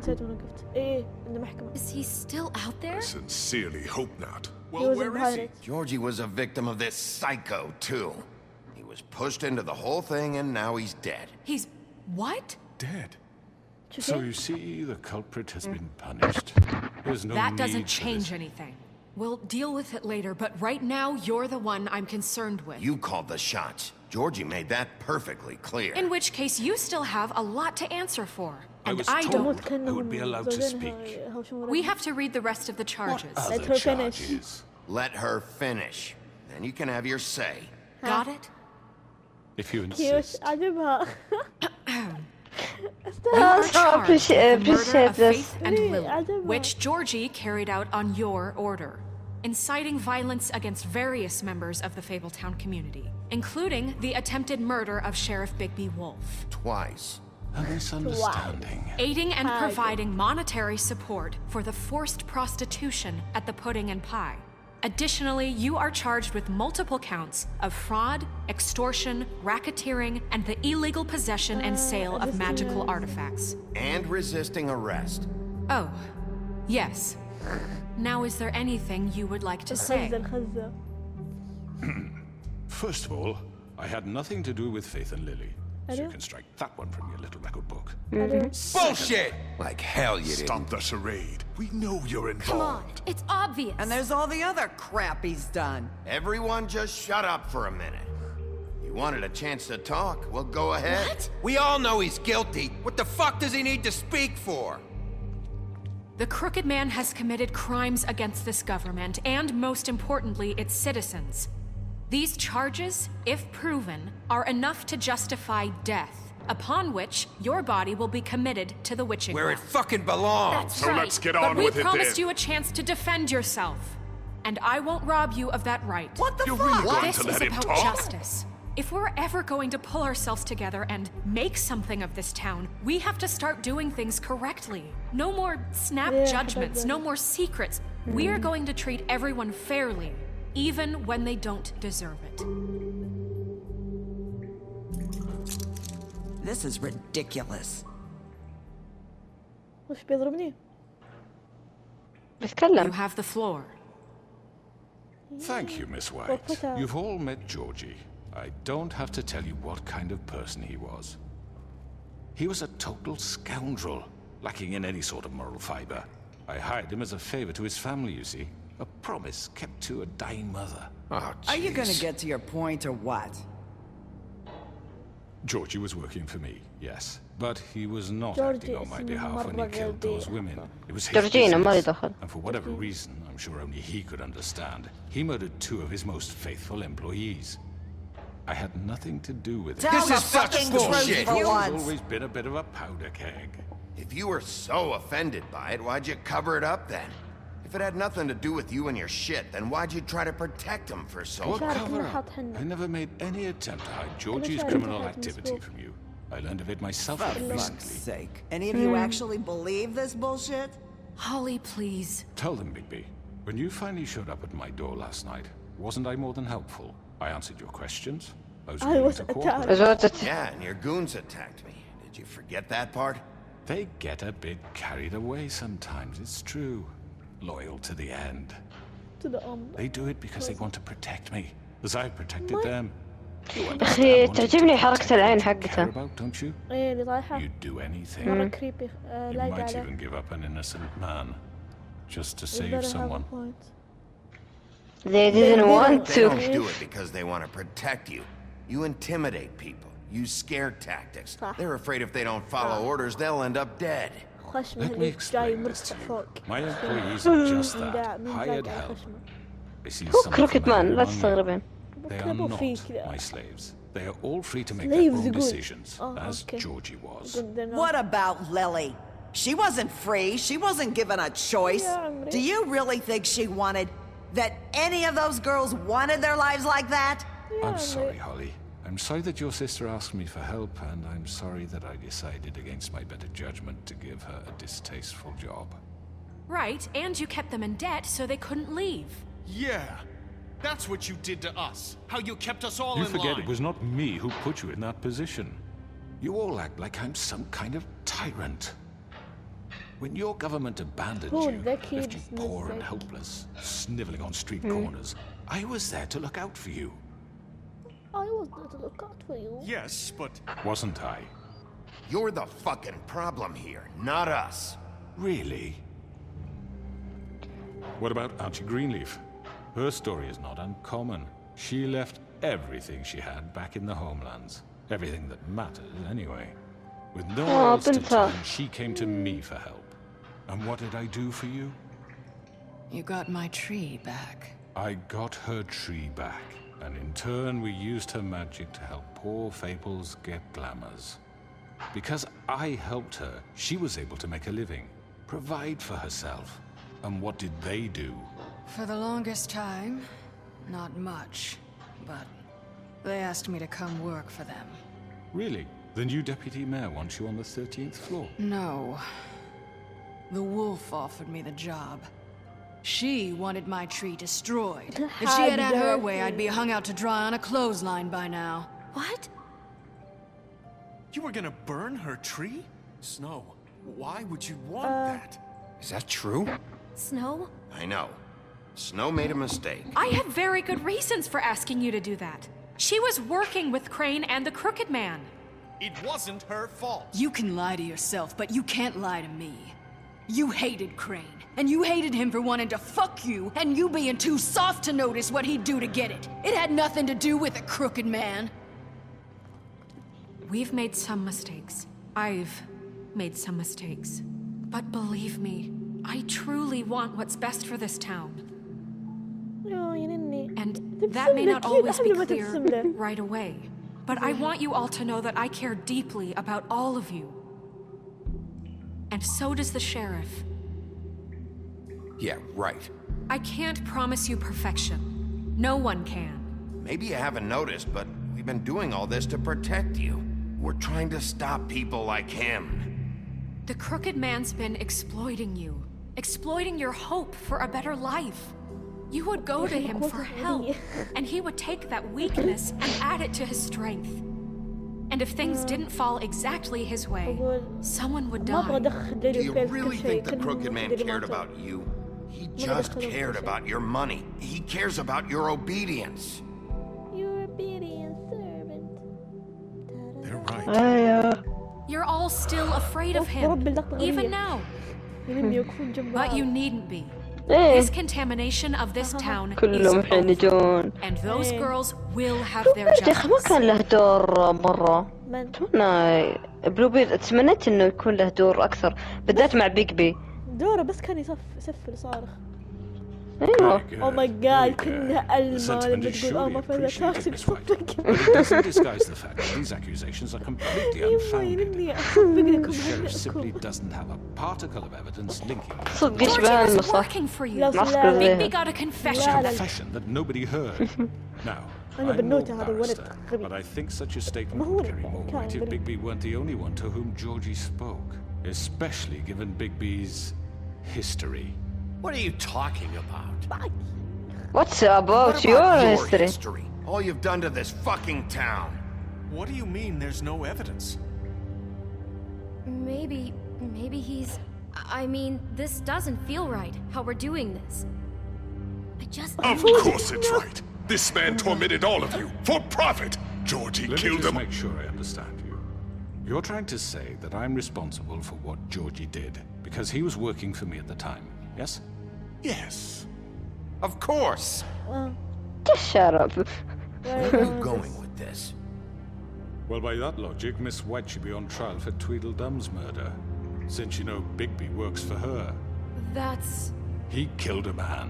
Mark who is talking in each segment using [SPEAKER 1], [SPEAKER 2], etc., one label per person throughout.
[SPEAKER 1] نسيت وين وقفت. ايه إنه محكمة.
[SPEAKER 2] Is he still out there?
[SPEAKER 3] I sincerely hope not.
[SPEAKER 1] He
[SPEAKER 4] Well,
[SPEAKER 1] was
[SPEAKER 4] where
[SPEAKER 1] in
[SPEAKER 4] is he?
[SPEAKER 1] pirates.
[SPEAKER 5] Georgie was a victim of this psycho, too. He was pushed into the whole thing, and now he's dead.
[SPEAKER 2] He's what?
[SPEAKER 4] Dead.
[SPEAKER 1] شو
[SPEAKER 4] So
[SPEAKER 1] في؟
[SPEAKER 4] you see, the culprit has been punished. There's no
[SPEAKER 2] That
[SPEAKER 4] need
[SPEAKER 2] doesn't
[SPEAKER 4] for
[SPEAKER 2] change
[SPEAKER 4] this.
[SPEAKER 2] anything. We'll deal with it later, but right now you're the one I'm concerned with.
[SPEAKER 5] You called the shots. Georgie made that perfectly clear.
[SPEAKER 2] In which case you still have a lot to answer for.
[SPEAKER 4] I
[SPEAKER 2] And
[SPEAKER 4] was
[SPEAKER 2] I
[SPEAKER 4] told
[SPEAKER 2] don't.
[SPEAKER 1] موت كأنهم
[SPEAKER 4] I would be allowed to
[SPEAKER 1] زوجينها
[SPEAKER 4] speak.
[SPEAKER 1] يهوشون
[SPEAKER 2] We
[SPEAKER 1] وراها.
[SPEAKER 2] have to read the rest of the charges.
[SPEAKER 1] Let
[SPEAKER 4] Other
[SPEAKER 1] her finish.
[SPEAKER 4] charges.
[SPEAKER 5] Let her finish. Then you can have your say.
[SPEAKER 2] Got it?
[SPEAKER 4] If you
[SPEAKER 1] كيوت
[SPEAKER 4] insist.
[SPEAKER 1] عجبها.
[SPEAKER 2] You are charged with the murder
[SPEAKER 6] appreciate
[SPEAKER 2] of
[SPEAKER 6] this.
[SPEAKER 2] Faith and
[SPEAKER 1] Really,
[SPEAKER 2] Lily,
[SPEAKER 1] I don't know.
[SPEAKER 2] which Georgie carried out on your order, inciting violence against various members of the Fabletown community, including the attempted murder of Sheriff Bigby Wolf,
[SPEAKER 5] Twice.
[SPEAKER 4] A misunderstanding.
[SPEAKER 2] aiding and
[SPEAKER 1] Hi.
[SPEAKER 2] providing monetary support for the forced prostitution at the Pudding and Pie. Additionally, you are charged with multiple counts of fraud, extortion, racketeering, and the illegal possession and sale of magical artifacts.
[SPEAKER 5] And resisting arrest.
[SPEAKER 2] Oh, yes. Now, is there anything you would like to say?
[SPEAKER 1] الخزة الخزة.
[SPEAKER 4] First of all, I had nothing to do with Faith and Lily. So you
[SPEAKER 1] Hello?
[SPEAKER 4] can strike that one from your little record book.
[SPEAKER 5] Bullshit! Like hell you didn't.
[SPEAKER 3] Stop the charade. We know you're
[SPEAKER 2] Come on,
[SPEAKER 3] involved.
[SPEAKER 2] it's obvious.
[SPEAKER 7] And there's all the other crap he's done.
[SPEAKER 5] Everyone just shut up for a minute. You wanted a chance to talk? Well, go ahead.
[SPEAKER 2] What?
[SPEAKER 5] We all know he's guilty. What the fuck does he need to speak for?
[SPEAKER 2] The Crooked Man has committed crimes against this government and, most importantly, its citizens. These charges, if proven, are enough to justify death, upon which your body will be committed to the witching
[SPEAKER 5] Where it
[SPEAKER 2] well.
[SPEAKER 5] fucking belongs.
[SPEAKER 2] That's
[SPEAKER 3] So
[SPEAKER 2] right.
[SPEAKER 3] let's get
[SPEAKER 2] but
[SPEAKER 3] on
[SPEAKER 2] we
[SPEAKER 3] with it
[SPEAKER 2] promised
[SPEAKER 3] then.
[SPEAKER 2] you a chance to defend yourself, and I won't rob you of that right.
[SPEAKER 7] What the
[SPEAKER 3] You're
[SPEAKER 7] fuck?
[SPEAKER 3] really going
[SPEAKER 2] This
[SPEAKER 3] to
[SPEAKER 2] is
[SPEAKER 3] let him
[SPEAKER 2] about
[SPEAKER 3] talk?
[SPEAKER 2] justice. If we're ever going to pull ourselves together and make something of this town, we have to start doing things correctly. No more snap
[SPEAKER 1] Yeah,
[SPEAKER 2] judgments, no more secrets. We are going to treat everyone fairly, even when they don't deserve it.
[SPEAKER 7] This is ridiculous.
[SPEAKER 1] وش بيضربني؟
[SPEAKER 2] You
[SPEAKER 6] بتكلم.
[SPEAKER 2] have the floor.
[SPEAKER 4] Thank you, Miss White.
[SPEAKER 1] put out.
[SPEAKER 4] You've all met Georgie. I don't have to tell you what kind of person he was. He was a total scoundrel, lacking in any sort of moral fiber. I hired him as a favor to his family, you see. A promise kept to a dying mother.
[SPEAKER 5] Oh,
[SPEAKER 7] Are you gonna
[SPEAKER 5] jeez.
[SPEAKER 7] get to your point or what?
[SPEAKER 4] Georgie was working for me, yes. But he was not
[SPEAKER 1] Georgie
[SPEAKER 4] acting on my
[SPEAKER 1] اسمه
[SPEAKER 4] behalf when he
[SPEAKER 1] مرة
[SPEAKER 4] killed those
[SPEAKER 1] غبي.
[SPEAKER 4] women. It was his
[SPEAKER 6] جورجينا ما لي
[SPEAKER 4] business.
[SPEAKER 6] دخل.
[SPEAKER 4] And for whatever reason, I'm sure only he could understand, he murdered two of his most faithful employees. I had nothing to do with it.
[SPEAKER 7] Tell
[SPEAKER 5] This
[SPEAKER 7] the
[SPEAKER 5] is such
[SPEAKER 7] fucking
[SPEAKER 5] bullshit.
[SPEAKER 7] truth for
[SPEAKER 4] He's
[SPEAKER 7] once.
[SPEAKER 4] always been a bit of a powder keg.
[SPEAKER 5] If you were so offended by it, why'd you cover it up then? If it had nothing to do with you and your shit, then why'd you try to protect him for so
[SPEAKER 4] What
[SPEAKER 5] long?
[SPEAKER 1] شعرك
[SPEAKER 4] cover
[SPEAKER 1] نحط
[SPEAKER 4] up?
[SPEAKER 1] حنة.
[SPEAKER 4] I never made any attempt to hide Georgie's
[SPEAKER 1] شعرك
[SPEAKER 4] criminal
[SPEAKER 1] نحط
[SPEAKER 4] activity
[SPEAKER 1] مسبوق.
[SPEAKER 4] from you. I learned of it myself
[SPEAKER 7] For
[SPEAKER 4] only
[SPEAKER 7] fuck's
[SPEAKER 4] recently.
[SPEAKER 7] sake. Any of you actually believe this bullshit?
[SPEAKER 2] Holly, please.
[SPEAKER 4] Tell them, Bigby. When you finally showed up at my door last night, wasn't I more than helpful? I answered your questions. I was
[SPEAKER 1] I
[SPEAKER 4] willing
[SPEAKER 1] was
[SPEAKER 4] to
[SPEAKER 1] attacked.
[SPEAKER 4] cooperate.
[SPEAKER 6] زوجت.
[SPEAKER 5] Yeah, and your goons attacked me. Did you forget that part?
[SPEAKER 4] They get a bit carried away sometimes, it's true. Loyal to the end.
[SPEAKER 1] To the arm.
[SPEAKER 4] They do it because they want to protect me, as I've protected them. You
[SPEAKER 6] أخي
[SPEAKER 4] understand what
[SPEAKER 6] تعجبني
[SPEAKER 4] you
[SPEAKER 6] حركة العين
[SPEAKER 4] care
[SPEAKER 6] حقته.
[SPEAKER 4] about, don't you?
[SPEAKER 1] ايه اللي طايحة.
[SPEAKER 4] You'd do anything.
[SPEAKER 1] مرة creepy.
[SPEAKER 4] You
[SPEAKER 1] لايق
[SPEAKER 4] might
[SPEAKER 1] عليه.
[SPEAKER 4] even give up an innocent man, just to
[SPEAKER 1] You
[SPEAKER 4] save
[SPEAKER 1] better have a
[SPEAKER 4] someone.
[SPEAKER 1] point.
[SPEAKER 6] They didn't want
[SPEAKER 5] They
[SPEAKER 6] to.
[SPEAKER 5] don't do it because they want to protect you. You intimidate people. Use scare tactics.
[SPEAKER 1] صح.
[SPEAKER 5] They're afraid if they don't follow orders, they'll end up dead.
[SPEAKER 1] خشمه
[SPEAKER 4] Let me
[SPEAKER 1] اللي جاي
[SPEAKER 4] explain this
[SPEAKER 1] مرتفع
[SPEAKER 4] to you.
[SPEAKER 1] فوق.
[SPEAKER 4] My employees are just
[SPEAKER 1] من
[SPEAKER 4] that,
[SPEAKER 1] من
[SPEAKER 4] hired
[SPEAKER 1] ذاك على
[SPEAKER 4] help.
[SPEAKER 1] خشمه.
[SPEAKER 4] They see
[SPEAKER 6] هو
[SPEAKER 4] something
[SPEAKER 6] كروكت
[SPEAKER 4] from
[SPEAKER 6] مان لا
[SPEAKER 4] everyone.
[SPEAKER 6] تستغربين.
[SPEAKER 4] They are
[SPEAKER 1] كلبوا
[SPEAKER 4] not
[SPEAKER 1] فيه كذا.
[SPEAKER 4] my slaves. They are all free to make
[SPEAKER 1] Slaves
[SPEAKER 4] their own
[SPEAKER 1] يقول.
[SPEAKER 4] decisions, as
[SPEAKER 1] okay.
[SPEAKER 4] Georgie was.
[SPEAKER 1] يقول they're not-
[SPEAKER 7] What about Lily? She wasn't free. She wasn't given a choice.
[SPEAKER 1] Yeah, عمري.
[SPEAKER 7] Do you really think she wanted that any of those girls wanted their lives like that?
[SPEAKER 4] I'm sorry, Holly. I'm sorry that your sister asked me for help, and I'm sorry that I decided against my better judgment to give her a distasteful job.
[SPEAKER 2] Right, and you kept them in debt so they couldn't leave.
[SPEAKER 8] Yeah. That's what you did to us. How you kept us all
[SPEAKER 4] You
[SPEAKER 8] in
[SPEAKER 4] forget
[SPEAKER 8] line.
[SPEAKER 4] it was not me who put you in that position. You all act like I'm some kind of tyrant. When your government abandoned
[SPEAKER 1] هو
[SPEAKER 4] you,
[SPEAKER 1] ذكي
[SPEAKER 4] left you
[SPEAKER 1] بس
[SPEAKER 4] poor and
[SPEAKER 1] ذكي.
[SPEAKER 4] helpless, sniveling on street corners, I was there to look out for you.
[SPEAKER 1] I was there to look out for you.
[SPEAKER 8] Yes, but
[SPEAKER 4] Wasn't I?
[SPEAKER 5] You're the fucking problem here, not us.
[SPEAKER 4] Really? What about Auntie Greenleaf? Her story is not uncommon. She left everything she had back in the homelands. Everything that mattered, anyway. With nowhere
[SPEAKER 6] Oh,
[SPEAKER 4] else to
[SPEAKER 6] Binta.
[SPEAKER 4] turn, she came to me for help. And what did I do for you?
[SPEAKER 2] You got my tree back.
[SPEAKER 4] I got her tree back, and in turn we used her magic to help poor Faples get glamours. Because I helped her, she was able to make a living, provide for herself. And what did they do?
[SPEAKER 2] For the longest time, not much. But they asked me to come work for them.
[SPEAKER 4] Really? The new deputy mayor wants you on the 13th floor?
[SPEAKER 2] No. The wolf offered me the job. She wanted my tree destroyed. If she had her way, I'd be hung out to dry on a clothesline by now.
[SPEAKER 1] What?
[SPEAKER 8] you were gonna burn her tree? Snow, why would you want that?
[SPEAKER 5] Is that true?
[SPEAKER 1] Snow?
[SPEAKER 5] I know. Snow made a mistake.
[SPEAKER 2] I have very good reasons for asking you to do that. She was working with Crane and the Crooked Man.
[SPEAKER 8] It wasn't her fault.
[SPEAKER 2] You can lie to yourself, but you can't lie to me. You hated Crane, and you hated him for wanting to fuck you, and you being too soft to notice what he'd do to get it. It had nothing to do with the Crooked Man. We've made some mistakes. I've made some mistakes. But believe me, I truly want what's best for this town.
[SPEAKER 1] يا ينني
[SPEAKER 2] And that may not always be
[SPEAKER 1] قبل ما
[SPEAKER 2] clear
[SPEAKER 1] تبتسم له.
[SPEAKER 2] right away. But I want you all to know that I care deeply about all of you. And so does the sheriff.
[SPEAKER 5] Yeah, right.
[SPEAKER 2] I can't promise you perfection. No one can.
[SPEAKER 5] Maybe you haven't noticed, but we've been doing all this to protect you. We're trying to stop people like him.
[SPEAKER 2] The Crooked Man's been exploiting you, exploiting your hope for a better life. You would go to him for help, and he would take that weakness and add it to his strength. And if things didn't fall exactly his way, someone would
[SPEAKER 1] ما ابغى
[SPEAKER 2] die.
[SPEAKER 1] ادخل
[SPEAKER 5] Do
[SPEAKER 1] ديري
[SPEAKER 5] you
[SPEAKER 1] في كل
[SPEAKER 5] really
[SPEAKER 1] شيء.
[SPEAKER 5] think the
[SPEAKER 1] كل
[SPEAKER 5] Crooked Man
[SPEAKER 1] ديري
[SPEAKER 5] cared
[SPEAKER 1] ماتوا.
[SPEAKER 5] about you? He just cared about your money. He cares about your obedience.
[SPEAKER 1] Your obedient servant.
[SPEAKER 8] They're right.
[SPEAKER 6] ايوه
[SPEAKER 2] You're all still afraid of him,
[SPEAKER 1] ورب اللقطة
[SPEAKER 2] even
[SPEAKER 1] غبية.
[SPEAKER 2] now.
[SPEAKER 1] ينني يكون جنب
[SPEAKER 2] But you
[SPEAKER 1] بعض.
[SPEAKER 2] needn't be.
[SPEAKER 6] ايه
[SPEAKER 2] This contamination of this town is
[SPEAKER 6] كلهم
[SPEAKER 2] over.
[SPEAKER 6] يحنجون.
[SPEAKER 2] And those
[SPEAKER 1] إيه.
[SPEAKER 2] girls will have their
[SPEAKER 6] بلوبيرد ما
[SPEAKER 2] justice.
[SPEAKER 6] كان له دور مرة.
[SPEAKER 1] من؟
[SPEAKER 6] اتمنى بلوبيرد تمنيت انه يكون له دور اكثر بالذات مع بيج بي.
[SPEAKER 1] دوره بس كان يسفل صارخ.
[SPEAKER 6] ايوه
[SPEAKER 1] او ماي جاد كنا
[SPEAKER 4] The
[SPEAKER 1] ألمة
[SPEAKER 4] sentiment
[SPEAKER 1] لما
[SPEAKER 4] is
[SPEAKER 1] تقول
[SPEAKER 4] surely
[SPEAKER 1] ما فاز
[SPEAKER 4] appreciated,
[SPEAKER 1] توكسيك
[SPEAKER 4] Miss White.
[SPEAKER 1] صدق.
[SPEAKER 4] But it doesn't disguise the fact that these accusations are completely
[SPEAKER 1] ايوه
[SPEAKER 4] unfounded.
[SPEAKER 1] ينني احبك
[SPEAKER 4] The
[SPEAKER 1] لكم
[SPEAKER 4] sheriff simply
[SPEAKER 1] هنئكم.
[SPEAKER 4] doesn't have a particle of evidence linking them.
[SPEAKER 6] صدق
[SPEAKER 2] Georgie
[SPEAKER 6] يشبه
[SPEAKER 2] was
[SPEAKER 6] المصح.
[SPEAKER 2] working for you.
[SPEAKER 1] لا
[SPEAKER 6] معسكر
[SPEAKER 1] لا
[SPEAKER 6] ذهن.
[SPEAKER 2] Bigby got a
[SPEAKER 4] A
[SPEAKER 2] confession.
[SPEAKER 1] لا.
[SPEAKER 4] confession that nobody heard. Now,
[SPEAKER 1] أنا
[SPEAKER 4] I'm no
[SPEAKER 1] بنوتة هذا ولد
[SPEAKER 4] barrister,
[SPEAKER 1] غبي.
[SPEAKER 4] but I think such a statement
[SPEAKER 1] ما هو
[SPEAKER 4] would carry more
[SPEAKER 1] كان
[SPEAKER 4] weight if
[SPEAKER 1] بني.
[SPEAKER 4] Bigby weren't the only one to whom Georgie spoke, especially given Bigby's history.
[SPEAKER 8] What are you talking about?
[SPEAKER 6] What's
[SPEAKER 5] What
[SPEAKER 6] about
[SPEAKER 5] about
[SPEAKER 6] your
[SPEAKER 5] your
[SPEAKER 6] history?
[SPEAKER 5] history? All you've done to this fucking town.
[SPEAKER 8] What do you mean there's no evidence?
[SPEAKER 9] Maybe he's... I mean, this doesn't feel right, how we're doing this. I just...
[SPEAKER 3] Of course it's right. This man tormented all of you for profit. Georgie
[SPEAKER 4] Let me
[SPEAKER 3] killed
[SPEAKER 4] just
[SPEAKER 3] them.
[SPEAKER 4] make sure I understand you. You're trying to say that I'm responsible for what Georgie did because he was working for me at the time, yes?
[SPEAKER 8] Yes.
[SPEAKER 5] Of course.
[SPEAKER 6] Just shut up.
[SPEAKER 5] Where are you going with this?
[SPEAKER 4] Well, by that logic, Miss White should be on trial for Tweedledum's murder, since you know Bigby works for her.
[SPEAKER 9] That's...
[SPEAKER 4] He killed a man.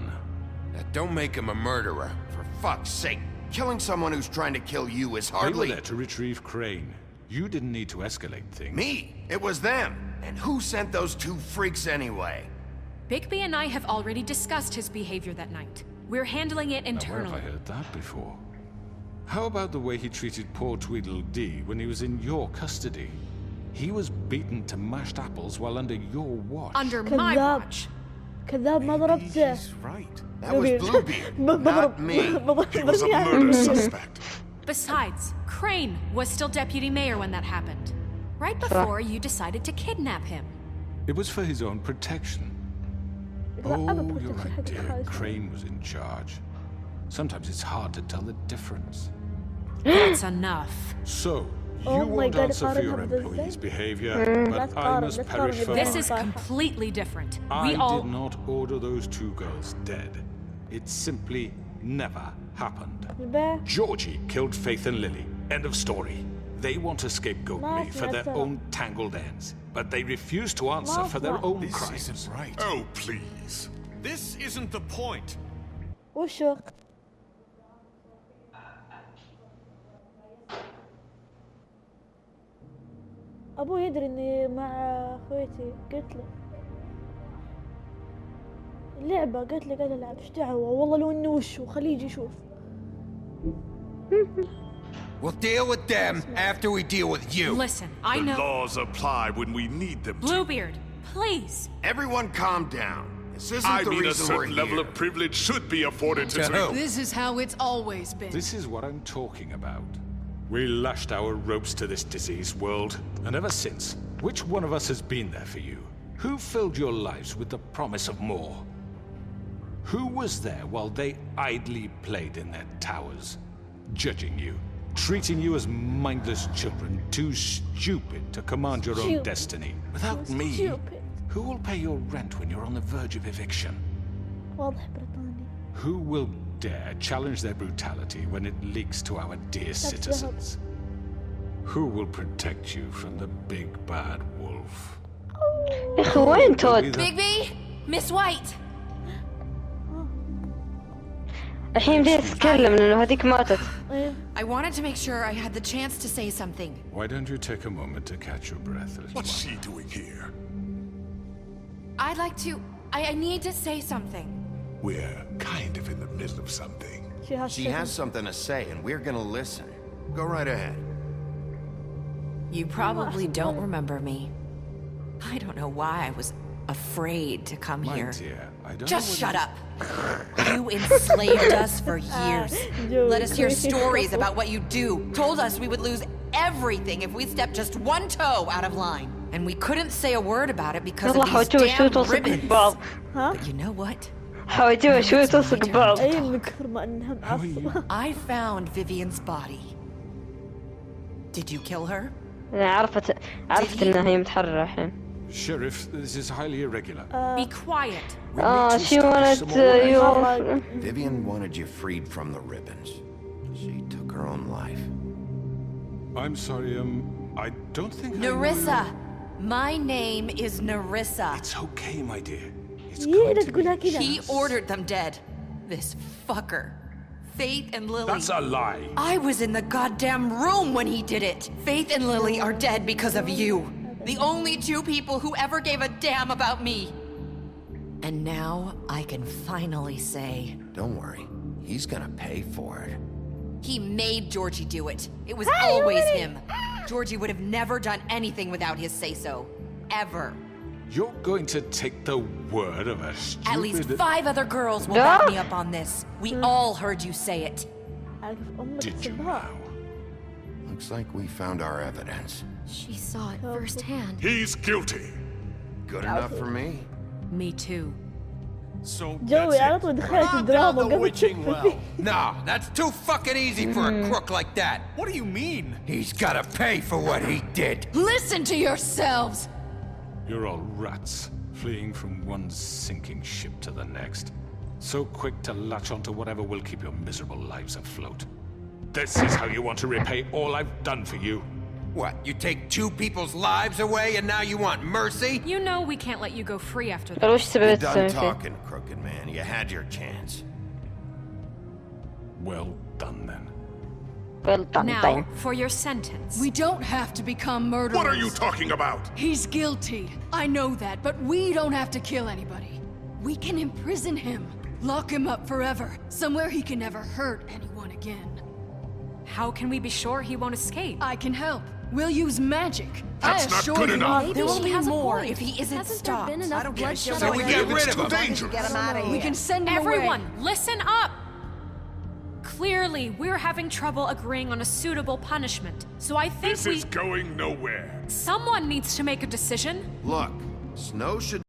[SPEAKER 5] That don't make him a murderer. For fuck's sake. Killing someone who's trying to kill you is
[SPEAKER 4] They were
[SPEAKER 5] hardly...
[SPEAKER 4] there to retrieve Crane. You didn't need to escalate things.
[SPEAKER 5] Me. It was them. And who sent those two freaks anyway?
[SPEAKER 2] Bigby and I have already discussed his behavior that night. We're handling it
[SPEAKER 4] Now, where have I
[SPEAKER 2] internally.
[SPEAKER 4] heard that before? How about the way he treated poor Tweedledee when he was in your custody? He was beaten to mashed apples while under your watch.
[SPEAKER 2] Under my
[SPEAKER 1] كذاب.
[SPEAKER 2] watch.
[SPEAKER 1] كذاب ما
[SPEAKER 8] Maybe
[SPEAKER 1] ضربته.
[SPEAKER 8] he's right.
[SPEAKER 5] That was Bluebeard, not me.
[SPEAKER 3] He was a murder suspect.
[SPEAKER 2] Besides, Crane was still deputy mayor when that happened. Right before you decided to kidnap him.
[SPEAKER 4] It was for his own protection.
[SPEAKER 1] يقول أنا
[SPEAKER 4] Oh, you're
[SPEAKER 1] protection
[SPEAKER 4] right,
[SPEAKER 1] حق
[SPEAKER 4] dear.
[SPEAKER 1] خالتي.
[SPEAKER 4] Crane was in charge. Sometimes it's hard to tell the difference.
[SPEAKER 2] That's enough.
[SPEAKER 4] So, you
[SPEAKER 1] Oh my
[SPEAKER 4] won't
[SPEAKER 1] God,
[SPEAKER 4] answer for your
[SPEAKER 1] قارنها بذا
[SPEAKER 4] employees'
[SPEAKER 1] إزاي؟
[SPEAKER 4] behavior,
[SPEAKER 1] Let's
[SPEAKER 4] but I
[SPEAKER 1] قارن-
[SPEAKER 4] must
[SPEAKER 1] let's
[SPEAKER 4] perish
[SPEAKER 1] قارن
[SPEAKER 4] for
[SPEAKER 1] بذا.
[SPEAKER 2] This
[SPEAKER 4] mine.
[SPEAKER 2] is completely different.
[SPEAKER 4] I
[SPEAKER 2] We all.
[SPEAKER 4] did not order those two girls dead. It simply never happened.
[SPEAKER 1] الباء.
[SPEAKER 4] Georgie killed Faith and Lily. End of story. They want to scapegoat me
[SPEAKER 1] Nice,
[SPEAKER 4] for their
[SPEAKER 1] that's
[SPEAKER 4] own tangled ends, but they refuse to answer for their own
[SPEAKER 8] This
[SPEAKER 4] crimes.
[SPEAKER 8] isn't right.
[SPEAKER 3] Oh, please.
[SPEAKER 8] This isn't the point.
[SPEAKER 1] وشو؟ أبوي يدري إني مع أخويتي، قلت له اللعبة، قلت له قاعد ألعب، إيش دعوة؟ والله لو إنه وشو، خليه يجي يشوف.
[SPEAKER 5] We'll deal with them after we deal with you.
[SPEAKER 2] Listen, I
[SPEAKER 3] The
[SPEAKER 2] know.
[SPEAKER 3] laws apply when we need them to.
[SPEAKER 2] Bluebeard, please.
[SPEAKER 5] Everyone calm down. This isn't
[SPEAKER 3] I
[SPEAKER 5] the
[SPEAKER 3] mean, a
[SPEAKER 5] reason we're
[SPEAKER 3] certain level
[SPEAKER 5] here.
[SPEAKER 3] of privilege should be afforded to
[SPEAKER 5] To who?
[SPEAKER 10] This is how it's always been.
[SPEAKER 4] This is what I'm talking about. We lashed our ropes to this diseased world, and ever since, which one of us has been there for you? Who filled your lives with the promise of more? Who was there while they idly played in their towers, judging you, treating you as mindless children, too stupid to command your own
[SPEAKER 1] Stupid.
[SPEAKER 4] destiny? Without me,
[SPEAKER 1] Stupid.
[SPEAKER 4] who will pay your rent when you're on the verge of eviction?
[SPEAKER 1] واضح بريطاني.
[SPEAKER 4] Who will dare challenge their brutality when it leaks to our dear citizens? Who will protect you from the big bad wolf?
[SPEAKER 6] يا أخي وين تود؟
[SPEAKER 2] Bigby, Miss White.
[SPEAKER 6] الحين بديت أتكلم لأنه هذيك ماتت.
[SPEAKER 1] إيه.
[SPEAKER 10] I wanted to make sure I had the chance to say something.
[SPEAKER 4] Why don't you take a moment to catch your breath, little
[SPEAKER 3] What's
[SPEAKER 4] one?
[SPEAKER 3] she doing here?
[SPEAKER 10] I'd like to. I need to say something.
[SPEAKER 3] We're kind of in the middle of something.
[SPEAKER 1] She has
[SPEAKER 5] She has something to say, and we're gonna listen. Go right ahead.
[SPEAKER 7] You probably don't remember me. I don't know why I was afraid to come
[SPEAKER 4] My
[SPEAKER 7] here.
[SPEAKER 4] dear, I don't
[SPEAKER 7] Just
[SPEAKER 4] know
[SPEAKER 7] shut up. You enslaved us for years.
[SPEAKER 1] Joey,
[SPEAKER 7] Let us hear
[SPEAKER 1] crazy.
[SPEAKER 7] stories about what you do. Told us we would lose everything if we stepped just one toe out of line. And we couldn't say a word about it because
[SPEAKER 6] يلا
[SPEAKER 7] of these
[SPEAKER 6] حاولتوا شوي
[SPEAKER 7] damn
[SPEAKER 6] توصق
[SPEAKER 7] ribbons.
[SPEAKER 6] ببعض.
[SPEAKER 1] ها؟
[SPEAKER 7] But you know what?
[SPEAKER 6] حاولتوا شوي توصق ببعض.
[SPEAKER 1] أي من كثر ما إنها معصبة.
[SPEAKER 7] I found Vivian's body. Did you kill her?
[SPEAKER 6] أنا عرفت إنها هي متحررة الحين.
[SPEAKER 4] Sheriff, this is highly irregular.
[SPEAKER 2] Be quiet.
[SPEAKER 4] We need to
[SPEAKER 6] she
[SPEAKER 4] establish
[SPEAKER 6] wanted
[SPEAKER 4] some order.
[SPEAKER 6] you.
[SPEAKER 5] Vivian wanted you freed from the ribbons. She took her own life.
[SPEAKER 4] I'm sorry, I don't think
[SPEAKER 7] Narissa. My name is Narissa.
[SPEAKER 4] It's okay, my dear. It's
[SPEAKER 1] يا
[SPEAKER 4] going
[SPEAKER 1] لا
[SPEAKER 4] to
[SPEAKER 1] تقولها
[SPEAKER 4] be...
[SPEAKER 1] كذا.
[SPEAKER 7] He ordered them dead. This fucker. Faith and Lily.
[SPEAKER 4] That's a lie.
[SPEAKER 7] I was in the goddamn room when he did it. Faith and Lily are dead because of you. The only two people who ever gave a damn about me. And now I can finally say,
[SPEAKER 5] Don't worry. He's gonna pay for it.
[SPEAKER 7] he made Georgie do it. It was always him. Georgie would have never done anything without his say-so. Ever.
[SPEAKER 4] You're going to take the word of a stupid...
[SPEAKER 7] At least 5 other girls will back me up on this. We all heard you say it.
[SPEAKER 1] أعرف أمك
[SPEAKER 4] Did you
[SPEAKER 1] تسبها.
[SPEAKER 4] now?
[SPEAKER 5] Looks like we found our evidence.
[SPEAKER 9] She saw it firsthand.
[SPEAKER 3] He's guilty.
[SPEAKER 5] Good enough for me.
[SPEAKER 2] Me too.
[SPEAKER 8] So
[SPEAKER 1] جوي
[SPEAKER 8] that's
[SPEAKER 1] على
[SPEAKER 8] it.
[SPEAKER 1] طول
[SPEAKER 8] We're
[SPEAKER 1] دخلت
[SPEAKER 8] on
[SPEAKER 1] الدراما
[SPEAKER 8] down the
[SPEAKER 1] قبل
[SPEAKER 8] witching well.
[SPEAKER 5] No, that's too fucking easy for a crook like that.
[SPEAKER 8] What do you mean?
[SPEAKER 5] He's gotta pay for what he did.
[SPEAKER 10] Listen to yourselves!
[SPEAKER 4] You're all rats, fleeing from one sinking ship to the next. So quick to latch onto whatever will keep your miserable lives afloat. This is how you want to repay all I've done for you.
[SPEAKER 5] What, you take 2 people's lives away and now you want mercy?
[SPEAKER 2] You know we can't let you go free after
[SPEAKER 6] قال وش
[SPEAKER 2] this.
[SPEAKER 6] تبي
[SPEAKER 5] You're
[SPEAKER 6] تسوي
[SPEAKER 5] done
[SPEAKER 6] فيه؟
[SPEAKER 5] talking, crooked man. You had your chance.
[SPEAKER 4] Well done, then.
[SPEAKER 2] Now,
[SPEAKER 6] طيب.
[SPEAKER 2] for your sentence.
[SPEAKER 10] We don't have to become murderers.
[SPEAKER 3] What are you talking about?
[SPEAKER 10] He's guilty. I know that, but we don't have to kill anybody. We can imprison him. Lock him up forever. Somewhere he can never hurt anyone again.
[SPEAKER 2] How can we be sure he won't escape?
[SPEAKER 10] I can help. We'll use magic.
[SPEAKER 3] That's
[SPEAKER 10] I
[SPEAKER 3] not
[SPEAKER 10] assure
[SPEAKER 3] good
[SPEAKER 10] you.
[SPEAKER 3] enough.
[SPEAKER 2] Maybe
[SPEAKER 7] There will
[SPEAKER 2] she
[SPEAKER 7] be
[SPEAKER 2] has a
[SPEAKER 7] more
[SPEAKER 2] point.
[SPEAKER 7] if he isn't
[SPEAKER 9] Hasn't there
[SPEAKER 7] stopped.
[SPEAKER 9] been enough
[SPEAKER 5] So
[SPEAKER 9] bloodshed
[SPEAKER 5] we
[SPEAKER 9] already?
[SPEAKER 5] get rid
[SPEAKER 3] It's
[SPEAKER 5] of
[SPEAKER 3] too
[SPEAKER 5] him.
[SPEAKER 3] dangerous.
[SPEAKER 7] Get him out of here.
[SPEAKER 10] We can send him
[SPEAKER 2] Everyone,
[SPEAKER 10] away.
[SPEAKER 2] listen up! Clearly, we're having trouble agreeing on a suitable punishment. So I think
[SPEAKER 3] This is going nowhere.
[SPEAKER 2] someone needs to make a decision.
[SPEAKER 5] Look, Snow should